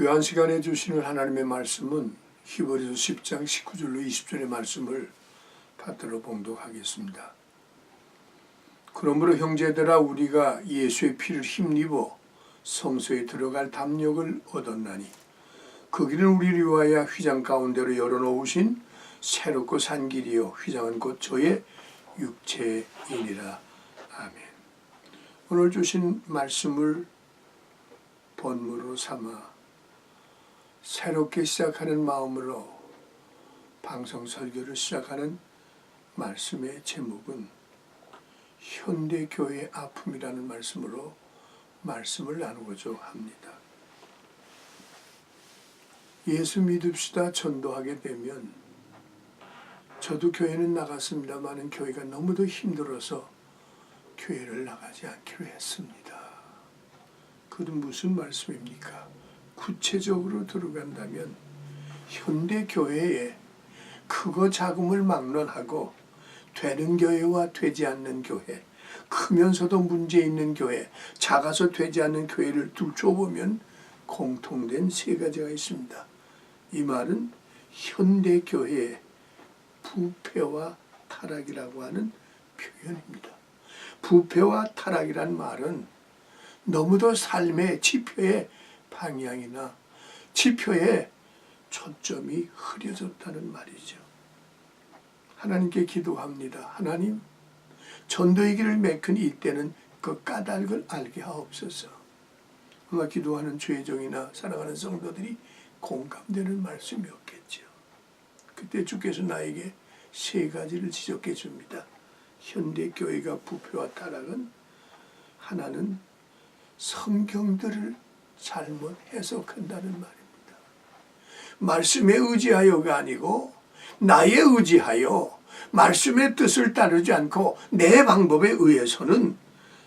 귀한 시간에 주시는 하나님의 말씀은 히브리서 10장 19절로 20절의 말씀을 받들어 봉독하겠습니다. 그러므로 형제들아 우리가 예수의 피를 힘입어 성소에 들어갈 담력을 얻었나니 그 길은 우리를 위하여 휘장 가운데로 열어놓으신 새롭고 산 길이요 휘장은 곧 저의 육체이니라. 아멘. 오늘 주신 말씀을 본문으로 삼아 새롭게 시작하는 마음으로 방송 설교를 시작하는 말씀의 제목은 현대교회의 아픔이라는 말씀으로 말씀을 나누고자 합니다. 예수 믿읍시다 전도하게 되면 저도 교회는 나갔습니다만 교회가 너무도 힘들어서 교회를 나가지 않기로 했습니다. 그건 무슨 말씀입니까? 구체적으로 들어간다면 현대교회에 크고 작음을 막론하고 되는 교회와 되지 않는 교회, 크면서도 문제 있는 교회, 작아서 되지 않는 교회를 둘러보면 공통된 세 가지가 있습니다. 이 말은 현대교회의 부패와 타락이라고 하는 표현입니다. 부패와 타락이란 말은 너무도 삶의 지표의 방향이나 지표의 초점이 흐려졌다는 말이죠. 하나님께 기도합니다. 하나님, 전도의 길을 메꾼 이때는 그 까닭을 알게 하옵소서. 아마 기도하는 주의 종이나 사랑하는 성도들이 공감되는 말씀이었겠죠. 그때 주께서 나에게 세 가지를 지적해 줍니다. 현대교회가 부패와 타락은 하나는 성경들을 잘못 해석한다는 말입니다. 말씀에 의지하여가 아니고 나에 의지하여 말씀의 뜻을 따르지 않고 내 방법에 의해서는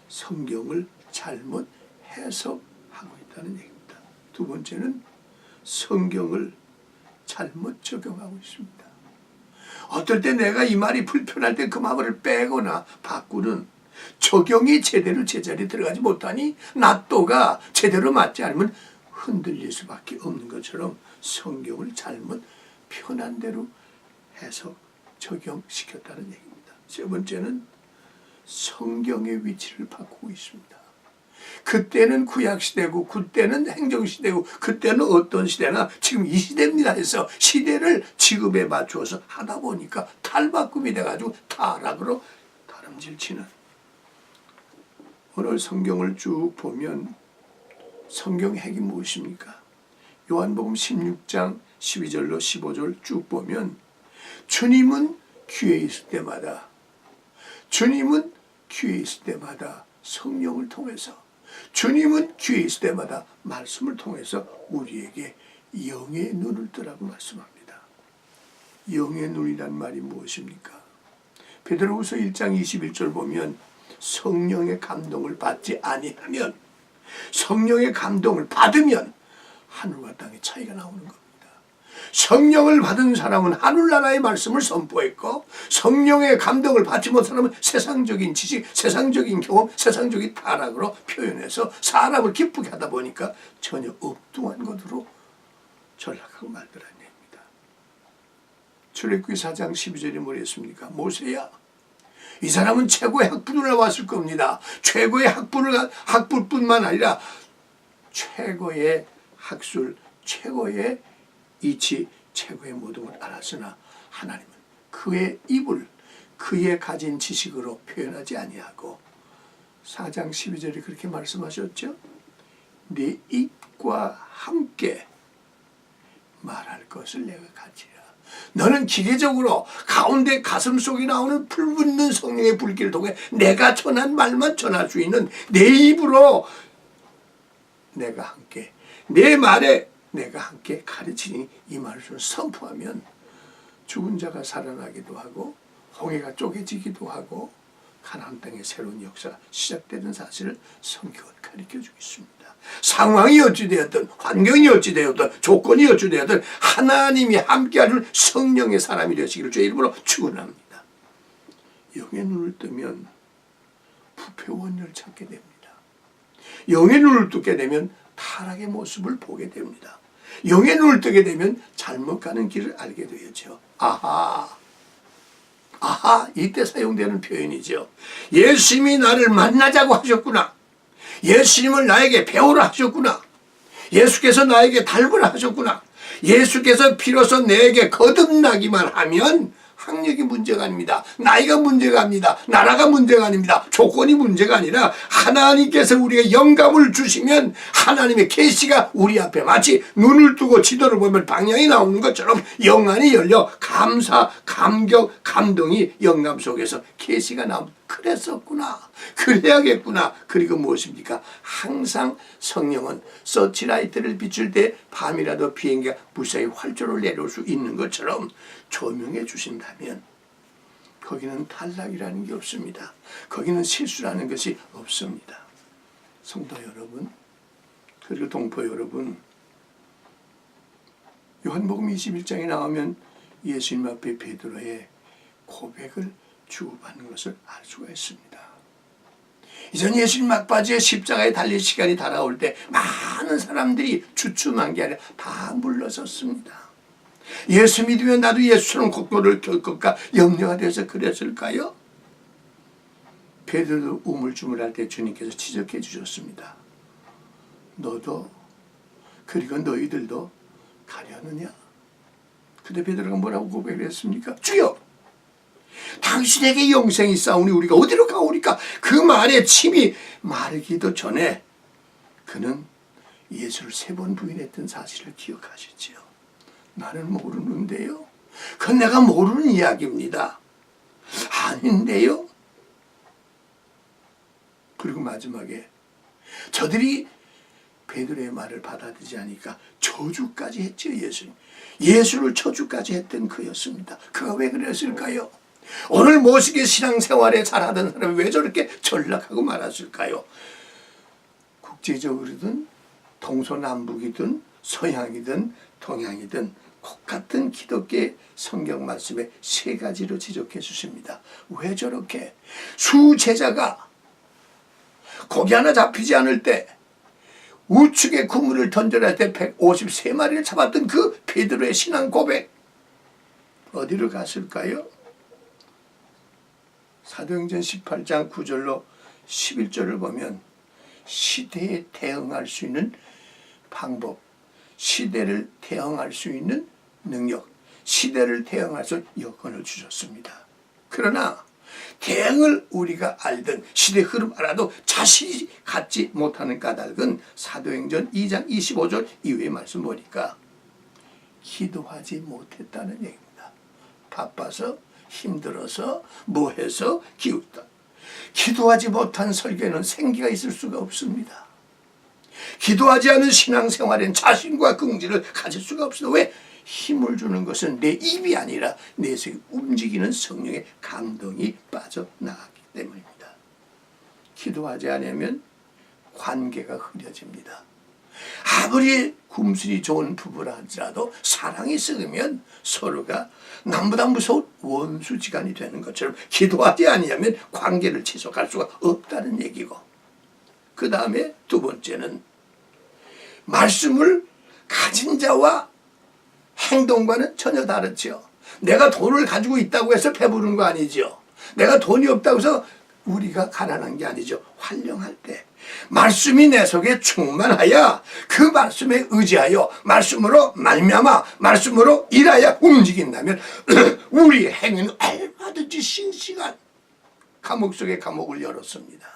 성경을 잘못 해석하고 있다는 얘기입니다. 두 번째는 성경을 잘못 적용하고 있습니다. 어떨 때 내가 이 말이 불편할 때 그 말을 빼거나 바꾸는 적용이 제대로 제자리에 들어가지 못하니 낫도가 제대로 맞지 않으면 흔들릴 수밖에 없는 것처럼 성경을 잘못 편한 대로 해석 적용시켰다는 얘기입니다. 세 번째는 성경의 위치를 바꾸고 있습니다. 그때는 구약시대고 그때는 행정시대고 그때는 어떤 시대나 지금 이 시대입니다 해서 시대를 지금에 맞추어서 하다 보니까 탈바꿈이 돼가지고 타락으로 다름질치는 오늘 성경을 쭉 보면 성경 핵이 무엇입니까? 요한복음 16장 12절로 15절 쭉 보면 주님은 귀에 있을 때마다 성령을 통해서 주님은 귀에 있을 때마다 말씀을 통해서 우리에게 영의 눈을 뜨라고 말씀합니다. 영의 눈이란 말이 무엇입니까? 베드로후서 1장 21절 보면 성령의 감동을 받지 아니하면 성령의 감동을 받으면 하늘과 땅의 차이가 나오는 겁니다. 성령을 받은 사람은 하늘나라의 말씀을 선포했고 성령의 감동을 받지 못한 사람은 세상적인 지식, 세상적인 경험, 세상적인 타락으로 표현해서 사람을 기쁘게 하다 보니까 전혀 엉뚱한 것으로 전락하고 말더라는 얘기입니다. 출애굽기 4장 12절에 뭐랬습니까? 모세야, 이 사람은 최고의 학부를 나왔을 겁니다. 최고의 학부뿐만 아니라 최고의 학술, 최고의 이치, 최고의 모든 걸 알았으나 하나님은 그의 입을 그의 가진 지식으로 표현하지 아니하고 4장 12절에 그렇게 말씀하셨죠. 네 입과 함께 말할 것을 내가 가지라. 너는 기계적으로 가운데 가슴 속에 나오는 불붙는 성령의 불길을 통해 내가 전한 말만 전할 수 있는 내 입으로 내가 함께 내 말에 내가 함께 가르치니 이 말을 선포하면 죽은 자가 살아나기도 하고 홍해가 쪼개지기도 하고 가나안 땅의 새로운 역사 시작되는 사실을 성경은 가르쳐주고 있습니다. 상황이 어찌되었든 환경이 어찌되었든 조건이 어찌되었든 하나님이 함께하는 성령의 사람이 되시기를 주의 이름으로 축원합니다. 영의 눈을 뜨면 부패 원인을 찾게 됩니다. 영의 눈을 뜨게 되면 타락의 모습을 보게 됩니다. 영의 눈을 뜨게 되면 잘못 가는 길을 알게 되었죠. 아하, 이때 사용되는 표현이죠. 예수님이 나를 만나자고 하셨구나. 예수님을 나에게 배우라 하셨구나. 예수께서 나에게 닮으라 하셨구나. 예수께서 비로소 내게 거듭나기만 하면 학력이 문제가 아닙니다. 나이가 문제가 아닙니다. 나라가 문제가 아닙니다. 조건이 문제가 아니라 하나님께서 우리에게 영감을 주시면 하나님의 계시가 우리 앞에 마치 눈을 뜨고 지도를 보면 방향이 나오는 것처럼 영안이 열려 감사, 감격, 감동이 영감 속에서 계시가 나옵니다. 그랬었구나. 그래야겠구나. 그리고 무엇입니까? 항상 성령은 서치라이트를 비출 때 밤이라도 비행기가 무사히 활주로를 내려올 수 있는 것처럼 조명해 주신다면 거기는 탈락이라는 게 없습니다. 거기는 실수라는 것이 없습니다. 성도 여러분, 그리고 동포 여러분, 요한복음 21장에 나오면 예수님 앞에 베드로의 고백을 주고받는 것을 알 수가 있습니다. 이전 예수님 막바지에 십자가에 달릴 시간이 다가올 때 많은 사람들이 주춤한 게 아니라 다 물러섰습니다. 예수 믿으면 나도 예수처럼 곡도를 켤 것까 염려가 돼서 그랬을까요? 베드로도 우물쭈물할 때 주님께서 지적해 주셨습니다. 너도 그리고 너희들도 가려느냐? 근데 베드로가 뭐라고 고백을 했습니까? 주여! 당신에게 영생이 있사오니 우리가 어디로 가오리까? 그 말에 침이 마르기도 전에 그는 예수를 3번 부인했던 사실을 기억하시지요. 나는 모르는데요. 그건 내가 모르는 이야기입니다. 아닌데요. 그리고 마지막에 저들이 베드로의 말을 받아들이지 않으니까 저주까지 했죠. 예수를 저주까지 했던 그였습니다. 그가 왜 그랬을까요? 오늘 모시게 신앙생활에 잘하던 사람이 왜 저렇게 전락하고 말았을까요? 국제적으로든 동서남북이든 서양이든 동양이든 똑같은 기독교의 성경 말씀에 3가지로 지적해 주십니다. 왜 저렇게 수제자가 고기 하나 잡히지 않을 때 우측에 그물을 던져라 할 때 153마리를 잡았던 그 베드로의 신앙 고백 어디로 갔을까요? 사도행전 18장 9절로 11절을 보면 시대에 대응할 수 있는 방법, 시대를 대응할 수 있는 능력, 시대를 대응할 수 있는 여건을 주셨습니다. 그러나 대응을 우리가 알든 시대 흐름 알아도 자신이 갖지 못하는 까닭은 사도행전 2장 25절 이후의 말씀 보니까 기도하지 못했다는 얘기입니다. 바빠서 힘들어서 뭐해서 기웃다. 기도하지 못한 설교는 생기가 있을 수가 없습니다. 기도하지 않은 신앙생활엔 자신과 긍지를 가질 수가 없어요. 왜? 힘을 주는 것은 내 입이 아니라 내 속에 움직이는 성령의 감동이 빠져나가기 때문입니다. 기도하지 않으면 관계가 흐려집니다. 아무리 kum술이 좋은 부부라 할지라도 사랑이 썩으면 서로가 남보다 무서운 원수지간이 되는 것처럼 기도하지 아니하면 관계를 지속할 수가 없다는 얘기고, 그 다음에 2번째는 말씀을 가진 자와 행동과는 전혀 다르죠. 내가 돈을 가지고 있다고 해서 배부른 거 아니죠. 내가 돈이 없다고 해서 우리가 가난한 게 아니죠. 활용할 때 말씀이 내 속에 충만하여 그 말씀에 의지하여 말씀으로 말미암아 말씀으로 일하여 움직인다면 우리 행위는 얼마든지 싱싱한 감옥 속에 감옥을 열었습니다.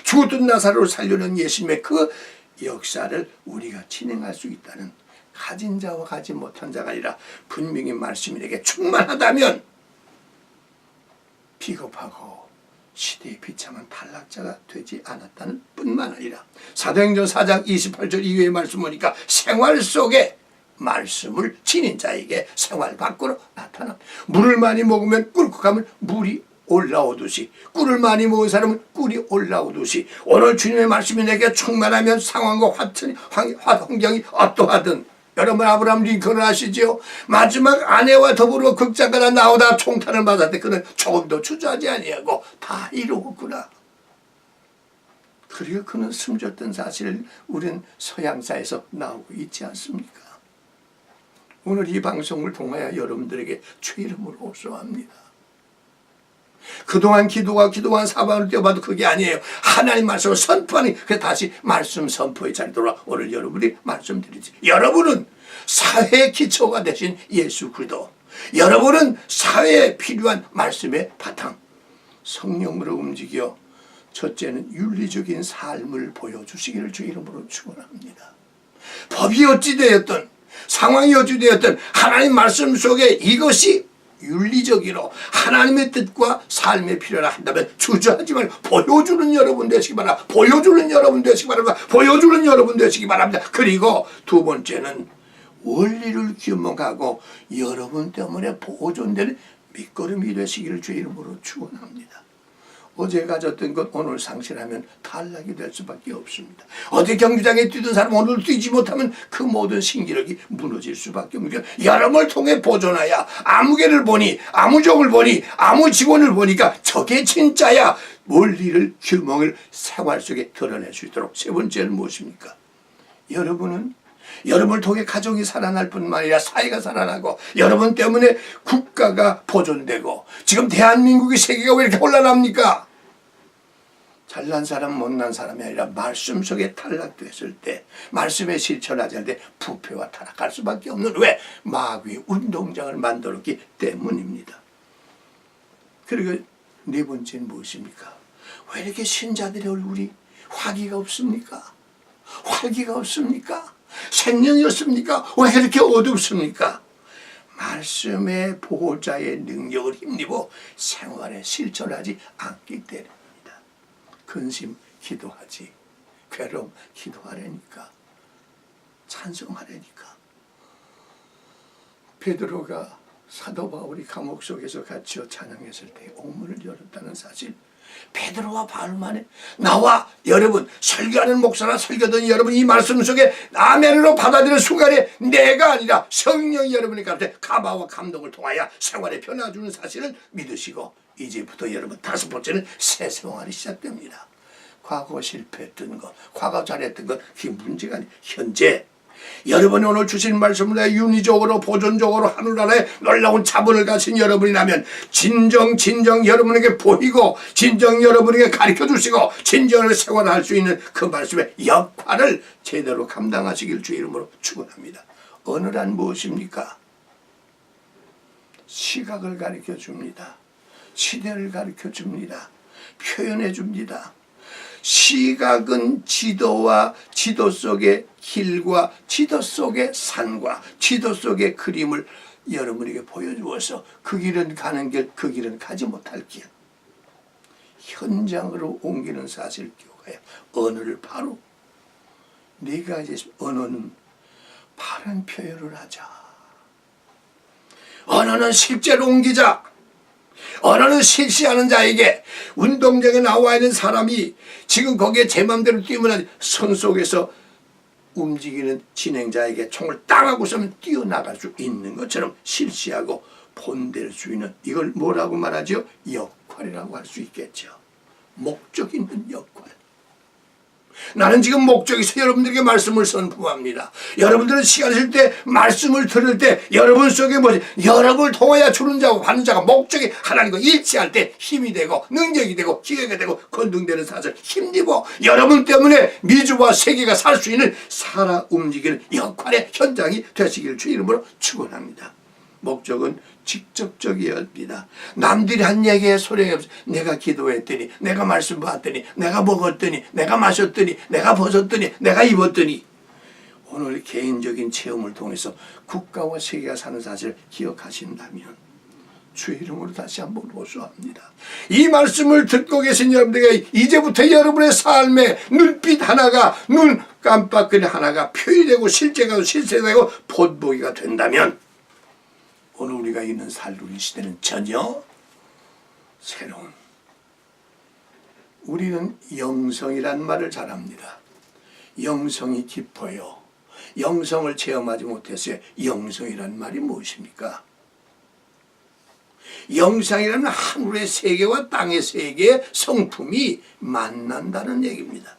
죽었던 나사로를 살려는 예수님의 그 역사를 우리가 진행할 수 있다는, 가진 자와 가지 못한 자가 아니라 분명히 말씀이 내게 충만하다면 비겁하고 시대에 비참한 탈락자가 되지 않았다는 뿐만 아니라 사도행전 4장 28절 이후의 말씀 보니까 생활 속에 말씀을 지닌 자에게 생활 밖으로 나타나. 물을 많이 먹으면 꿀꺽하면 물이 올라오듯이, 꿀을 많이 먹은 사람은 꿀이 올라오듯이 오늘 주님의 말씀이 내게 충만하면 상황과 환경이 어떠하든, 여러분 아브라함 링컨을 아시죠? 마지막 아내와 더불어 극장가다 나오다 총탄을 맞았는데 그는 조금도 주저하지 아니하고 다 이루었구나. 그리고 그는 숨졌던 사실을 우리는 서양사에서 나오고 있지 않습니까? 오늘 이 방송을 통하여 여러분들에게 주 이름으로 호소합니다. 그동안 기도한 사방을 뛰어봐도 그게 아니에요. 하나님 말씀을 선포하니 그래서 다시 말씀 선포의 자리 돌아 오늘 여러분이 말씀드리지. 여러분은 사회의 기초가 되신 예수 그리스도, 여러분은 사회에 필요한 말씀의 바탕, 성령으로 움직여 첫째는 윤리적인 삶을 보여주시기를 주 이름으로 축원합니다. 법이 어찌되었든 상황이 어찌되었든 하나님 말씀 속에 이것이 윤리적으로 하나님의 뜻과 삶의 필요라 한다면 주저하지 말고 보여주는 여러분 되시기 바랍니다. 보여주는 여러분 되시기 바랍니다. 보여주는 여러분 되시기 바랍니다. 그리고 두 번째는 원리를 규명하고 여러분 때문에 보존되는 밑거름이 되시기를 주 이름으로 축원합니다. 어제 가졌던 것 오늘 상실하면 탈락이 될 수밖에 없습니다. 어제 경기장에 뛰던 사람 오늘 뛰지 못하면 그 모든 신기력이 무너질 수밖에 없습니다. 여러분을 통해 보존하여 아무개를 보니 아무종을 보니 아무직원을 보니까 저게 진짜야. 원리를 규명을 생활 속에 드러낼 수 있도록. 세 번째는 무엇입니까? 여러분은 여러분을 통해 가족이 살아날 뿐만 아니라 사회가 살아나고 여러분 때문에 국가가 보존되고 지금 대한민국이 세계가 왜 이렇게 혼란합니까? 잘난 사람 못난 사람이 아니라 말씀 속에 탈락됐을 때 말씀에 실천하지 않을 때 부패와 타락할 수밖에 없는 왜? 마귀 운동장을 만들었기 때문입니다. 그리고 네 번째는 무엇입니까? 왜 이렇게 신자들의 얼굴이 화기가 없습니까? 활기가 없습니까? 생명이 없습니까? 왜 이렇게 어둡습니까? 말씀의 보호자의 능력을 힘입어 생활에 실천하지 않기 때문입니다. 근심 기도하지, 괴로움 기도하라니까, 찬송하라니까. 베드로가 사도 바울이 감옥 속에서 갇혀 찬양했을 때 옥문을 열었다는 사실, 베드로와 바울만의 나와 여러분 설교하는 목사나 설교든 여러분 이 말씀 속에 아멘으로 받아들이는 순간에 내가 아니라 성령이 여러분의 가운데 가바와 감동을 통하여 생활에 변화 주는 사실을 믿으시고 이제부터 여러분 다섯 번째는 새 생활이 시작됩니다. 과거 실패했던 것, 과거 잘했던 것 그게 문제가 아니에요. 현재 여러분이 오늘 주신 말씀을 윤리적으로 보존적으로 하늘나라에 놀라운 자본을 가진 여러분이라면 진정 여러분에게 보이고 진정 여러분에게 가르쳐주시고 진정을 생활할 수 있는 그 말씀의 역할을 제대로 감당하시길 주 이름으로 축원합니다. 언어란 무엇입니까? 시각을 가르쳐줍니다. 시대를 가르쳐줍니다. 표현해줍니다. 시각은 지도와 지도 속의 길과 지도 속의 산과 지도 속의 그림을 여러분에게 보여주어서 그 길은 가는 길, 그 길은 가지 못할 길. 현장으로 옮기는 사실을 기억하여 언어를 바로 네가 이제 언어는 바른 표현을 하자. 언어는 실제로 옮기자. 언어는 실시하는 자에게 운동장에 나와 있는 사람이 지금 거기에 제 맘대로 뛰면 선 속에서 움직이는 진행자에게 총을 땅하고 쏘면 뛰어나갈 수 있는 것처럼 실시하고 본될 수 있는 이걸 뭐라고 말하죠? 역할이라고 할 수 있겠죠. 목적 있는 역할. 나는 지금 목적이 있어 여러분들에게 말씀을 선포합니다. 여러분들은 시간 있을 때 말씀을 들을 때 여러분 속에 뭐지? 여러분을 통하여 주는 자고 받는 자가 목적이 하나님과 일치할 때 힘이 되고 능력이 되고 기회가 되고 건능되는 사실 힘입어 여러분 때문에 미주와 세계가 살 수 있는 살아 움직이는 역할의 현장이 되시기를 주 이름으로 축원합니다. 목적은 직접적이었습니다. 남들이 한 얘기에 소용이 없어. 내가 기도했더니 내가 말씀 봤더니 내가 먹었더니 내가 마셨더니 내가 벗었더니 내가 입었더니 오늘 개인적인 체험을 통해서 국가와 세계가 사는 사실을 기억하신다면 주의 이름으로 다시 한번 호소합니다. 이 말씀을 듣고 계신 여러분들에게 이제부터 여러분의 삶에 눈빛 하나가 눈 깜빡거리 하나가 표현되고 실제가 실세되고 본보기가 된다면 오늘 우리가 있는 살루리 시대는 전혀 새로운 우리는 영성이란 말을 잘합니다. 영성이 깊어요. 영성을 체험하지 못했어요. 영성이란 말이 무엇입니까? 영성이라는 하늘의 세계와 땅의 세계의 성품이 만난다는 얘기입니다.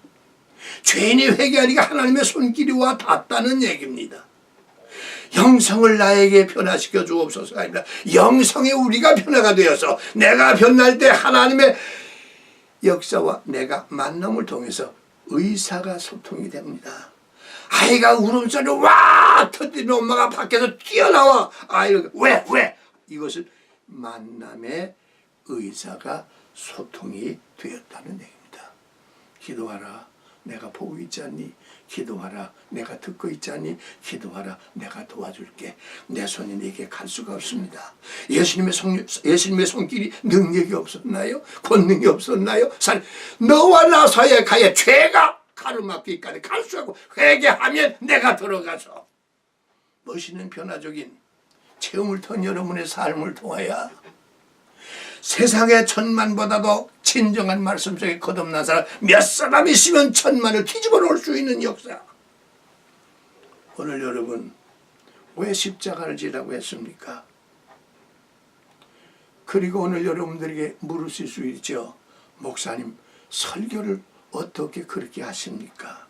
죄인이 회개하니까 하나님의 손길이 와 닿았다는 얘기입니다. 영성을 나에게 변화시켜 주옵소서가 아니라 영성의 우리가 변화가 되어서 내가 변할 때 하나님의 역사와 내가 만남을 통해서 의사가 소통이 됩니다. 아이가 울음소리 와 터뜨리는 엄마가 밖에서 뛰어나와 아이가 왜 이것은 만남의 의사가 소통이 되었다는 얘기입니다. 기도하라 내가 보고 있지 않니? 기도하라 내가 듣고 있지 않니? 기도하라 내가 도와줄게. 내 손이 내게 갈 수가 없습니다. 예수님의 손길이 능력이 없었나요? 권능이 없었나요? 너와 나 사이에 가야 죄가 가로막기까지 갈 수 없고 회개하면 내가 들어가서 멋있는 변화적인 체험을 통한 여러분의 삶을 통하여 세상의 천만보다도 진정한 말씀 속에 거듭난 사람 몇 사람 있으면 천만을 뒤집어 놓을 수 있는 역사. 오늘 여러분 왜 십자가를 지라고 했습니까? 그리고 오늘 여러분들에게 물으실 수 있죠. 목사님 설교를 어떻게 그렇게 하십니까?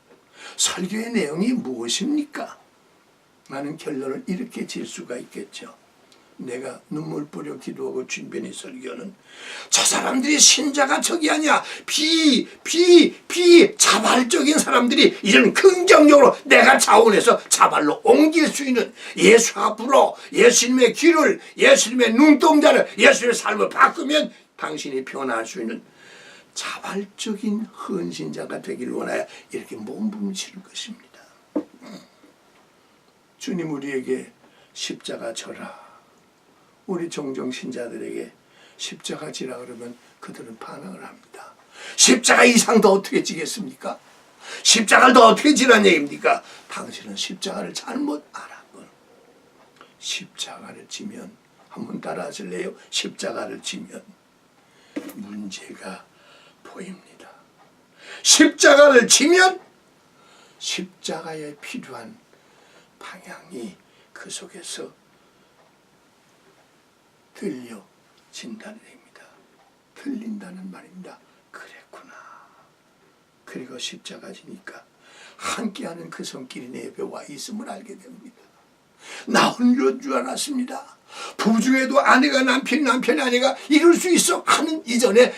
설교의 내용이 무엇입니까? 라는 결론을 이렇게 질 수가 있겠죠. 내가 눈물 뿌려 기도하고 준비한 설교는 저 사람들이 신자가 적이 아니야. 자발적인 사람들이 이런 긍정적으로 내가 자원해서 자발로 옮길 수 있는 예수 앞으로 예수님의 길을 예수님의 눈동자를 예수님의 삶을 바꾸면 당신이 변화할 수 있는 자발적인 헌신자가 되기를 원하여 이렇게 몸부림치는 것입니다. 주님 우리에게 십자가 져라. 우리 종종 신자들에게 십자가 지라 그러면 그들은 반항을 합니다. 십자가 이상 더 어떻게 지겠습니까? 십자가를 더 어떻게 지란 얘기입니까? 당신은 십자가를 잘못 알았군. 십자가를 지면 한번 따라 하실래요? 십자가를 지면 문제가 보입니다. 십자가를 지면 십자가에 필요한 방향이 그 속에서 들려진다는 얘기입니다. 들린다는 말입니다. 그랬구나. 그리고 십자가 지니까 함께하는 그 손길이 내 옆에 와 있음을 알게 됩니다. 나 혼자인 줄 알았습니다. 부부 중에도 아내가 남편이 아내가 이럴 수 있어 하는 이전에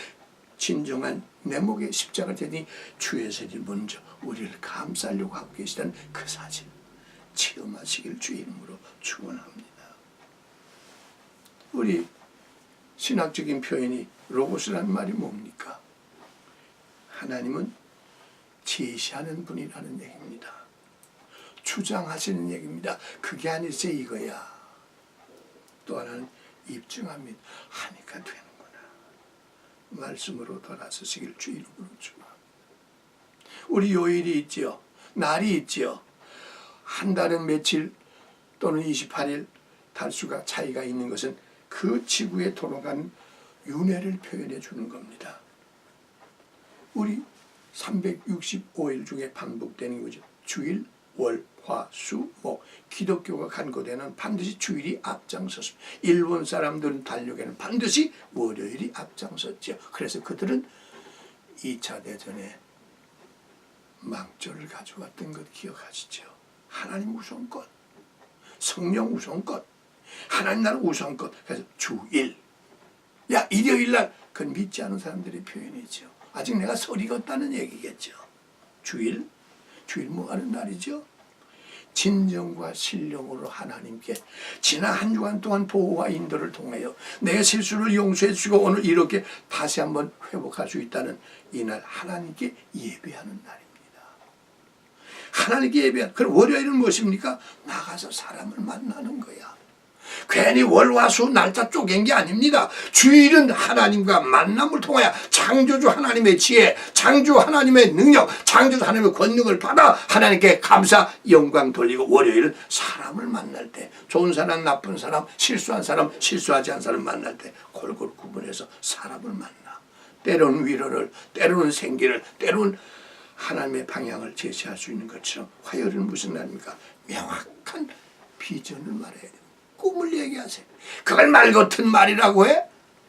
진정한 내 목에 십자가를 대니 주 예수님이 먼저 우리를 감싸려고 하고 계시다는 그 사실 체험하시길 주의 이름으로 축원합니다. 우리 신학적인 표현이 로고스라는 말이 뭡니까? 하나님은 제시하는 분이라는 얘기입니다. 주장하시는 얘기입니다. 그게 아니지 이거야. 또 하나는 입증합니다. 하니까 되는구나. 말씀으로 돌아서시길 주 이름으로 축원합니다. 우리 요일이 있지요. 날이 있지요. 한 달은 며칠 또는 28일 달수가 차이가 있는 것은 그 지구에 돌아가는 윤회를 표현해 주는 겁니다. 우리 365일 중에 반복되는 거죠. 주일, 월, 화, 수, 목. 기독교가 간고되는 반드시 주일이 앞장섰습니다. 일본 사람들은 달력에는 반드시 월요일이 앞장섰죠. 그래서 그들은 2차 대전에 망조를 가져왔던 것 기억하시죠? 하나님 우선권, 성령 우선권, 하나님 나라 우선권. 그래서 주일, 야 일요일날 그건 믿지 않은 사람들의 표현이죠. 아직 내가 설 익었다는 얘기겠죠. 주일 뭐 하는 날이죠? 진정과 신령으로 하나님께 지난 한 주간 동안 보호와 인도를 통하여 내 실수를 용서해 주시고 오늘 이렇게 다시 한번 회복할 수 있다는 이날 하나님께 예배하는 날입니다. 하나님께 예배하는. 그럼 월요일은 무엇입니까? 나가서 사람을 만나는 거야. 괜히 월화수 날짜 쪼갠 게 아닙니다. 주일은 하나님과 만남을 통하여 창조주 하나님의 지혜, 창조 하나님의 능력, 창조주 하나님의 권능을 받아 하나님께 감사 영광 돌리고, 월요일은 사람을 만날 때 좋은 사람, 나쁜 사람, 실수한 사람, 실수하지 않은 사람 만날 때 골고루 구분해서 사람을 만나. 때로는 위로를, 때로는 생기를, 때로는 하나님의 방향을 제시할 수 있는 것처럼 화요일은 무슨 날입니까? 명확한 비전을 말해야 됩니다. 꿈을 얘기하세요. 그걸 말 같은 말이라고 해?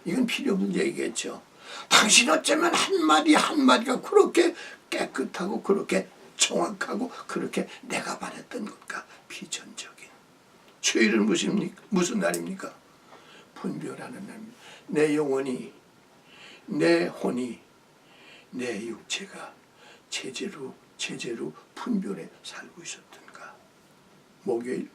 이건 필요 없는 얘기겠죠. 당신 어쩌면 한마디 한마디가 그렇게 깨끗하고 그렇게 정확하고 그렇게 내가 바랬던 것과 비전적인 주일은 무슨 날입니까? 분별하는 날입니다. 내 영혼이, 내 혼이, 내 육체가 제대로 분별해 살고 있었던가. 목요일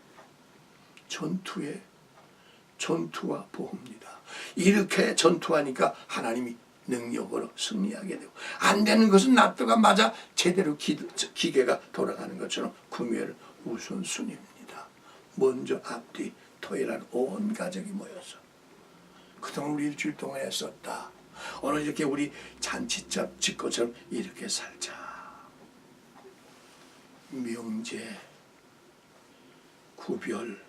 전투와 보호입니다. 이렇게 전투하니까 하나님이 능력으로 승리하게 되고, 안 되는 것은 놔두가 맞아 제대로 기계가 돌아가는 것처럼 금요일 우선순위입니다. 먼저 앞뒤 토요일날 온 가족이 모여서 그동안 우리 일주일 동안 했었다. 오늘 이렇게 우리 잔치집 짓것처럼 이렇게 살자. 명제, 구별,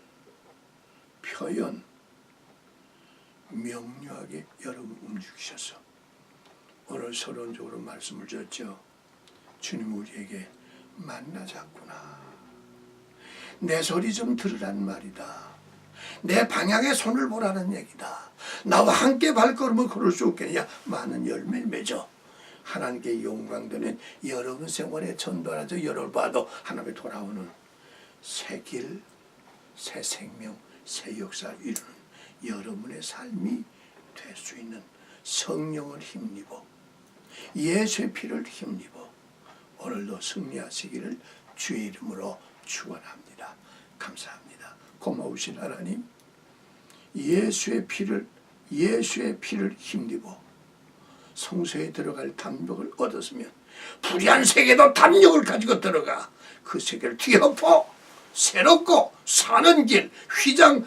표현, 명료하게 여러분 움직이셔서 오늘 서론적으로 말씀을 드렸죠. 주님 우리에게 만나자꾸나. 내 소리 좀 들으란 말이다. 내 방향에 손을 보라는 얘기다. 나와 함께 발걸음을 걸을 수 없겠냐. 많은 열매를 맺어 하나님께 영광되는 여러분 생활에 전도하죠. 여러분 봐도 하나님께 돌아오는 새 길, 새 생명, 새 역사를 이루는 여러분의 삶이 될 수 있는 성령을 힘입어 예수의 피를 힘입어 오늘도 승리하시기를 주의 이름으로 축원합니다. 감사합니다. 고마우신 하나님, 예수의 피를 힘입어 성소에 들어갈 담력을 얻었으면 불의한 세계도 담력을 가지고 들어가 그 세계를 뒤엎어 새롭고 사는 길 휘장,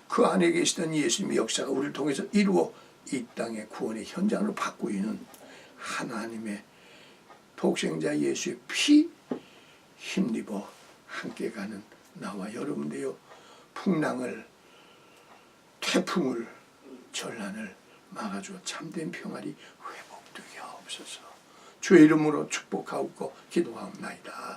그 안에 계시던 예수님의 역사가 우리를 통해서 이루어 이 땅의 구원의 현장으로 바꾸이는 하나님의 독생자 예수의 피 힘입어 함께 가는 나와 여러분 되어 풍랑을, 태풍을, 전란을 막아주어 참된 평안이 회복되게 하옵소서. 주의 이름으로 축복하옵고 기도하옵나이다.